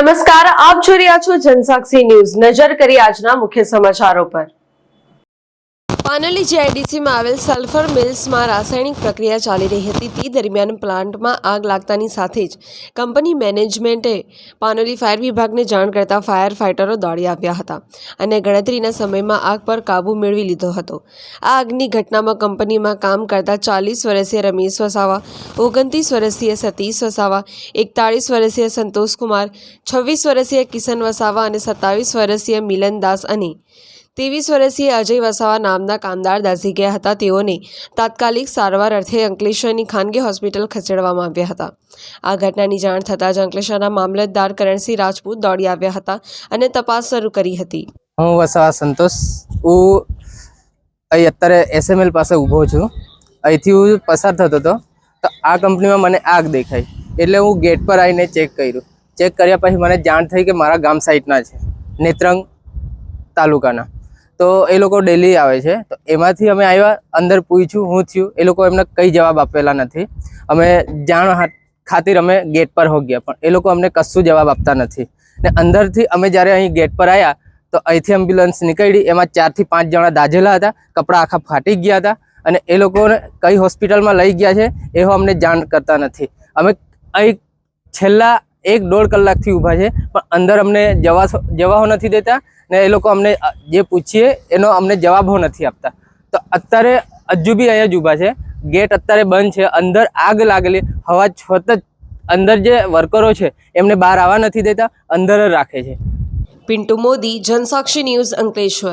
નમસ્કાર, આપ જોઈ રહ્યા છો જનસાક્ષી ન્યૂઝ। નજર કરી આજના મુખ્ય સમાચારો પર। પાનોલી જીઆઈડીસીમાં આવેલ સલ્ફર મિલ્સમાં રાસાયણિક પ્રક્રિયા ચાલી રહી હતી। તે દરમિયાન પ્લાન્ટમાં આગ લાગતાની સાથે જ કંપની મેનેજમેન્ટે પાનોલી ફાયર વિભાગને જાણ કરતા ફાયર ફાઇટરો દોડી આવ્યા હતા અને ગણતરીના સમયમાં આગ પર કાબૂ મેળવી લીધો હતો। આ આગની ઘટનામાં કંપનીમાં કામ કરતા 40 વર્ષીય રમેશ વસાવા, 29 વર્ષીય સતીશ વસાવા, 41 વર્ષીય સંતોષ કુમાર, 26 વર્ષીય કિશન વસાવા અને 27 વર્ષીય મિલન દાસ અને 23 વર્ષીય અજય વસાવા નામના કામદાર દાઝી ગયા હતા। તેઓને તાત્કાલિક સારવાર અર્થે અંકલેશ્વરની ખાનગી હોસ્પિટલ ખસેડવામાં આવ્યા હતા। આ ઘટનાની જાણ થતાં જ અંકલેશ્વરના મામલતદાર કરણસિંહ રાજપૂત દોડી આવ્યા હતા અને તપાસ શરૂ કરી હતી। હું વસાવા સંતોષ, હું અહીં અત્યારે એસએમએલ પાસે ઊભો છું। અહીંથી હું પસાર થતો હતો તો આ કંપનીમાં મને આગ દેખાઈ, એટલે હું ગેટ પર આવીને ચેક કર્યું। ચેક કર્યા પછી મને જાણ થઈ કે મારા ગામ સાઈડના છે, નેત્રંગ તાલુકાના। તો એ લોકો ડેલી આવે છે, તો એમાંથી અમે આવ્યા, અંદર પૂછ્યું હું થયું, એ લોકો એમને કંઈ જવાબ આપેલા નથી। અમે જાણ ખાतिर અમે ગેટ પર હો ગયા, પણ એ લોકો અમને કશું જવાબ આપતા નથી। ને અંદરથી અમે જ્યારે અહીં ગેટ પર આવ્યા તો અહીંથી એમ્બ્યુલન્સ નીકળી, એમાં 4 થી 5 જણા દાઝેલા હતા, કપડાં આખા ફાટી ગયા હતા અને એ લોકોને કઈ હોસ્પિટલમાં લઈ ગયા છે એવો અમને જાણ કરતા નથી। અમે અહીં છેલ્લા 1-1.5 કલાકથી ઊભા છે, પણ અંદર અમને જવા નથી દેતા ને એ લોકો અમને જે પૂછીએ એનો અમને જવાબો નથી આપતા। તો અત્યારે હજુ બી અહીંયા જ ઊભા છે, ગેટ અત્યારે બંધ છે, અંદર આગ લાગેલી હવા છતાં અંદર જે વર્કરો છે એમને બહાર આવવા નથી દેતા, અંદર જ રાખે છે। પિન્ટુ મોદી, જનસાક્ષી ન્યૂઝ, અંકલેશ્વર।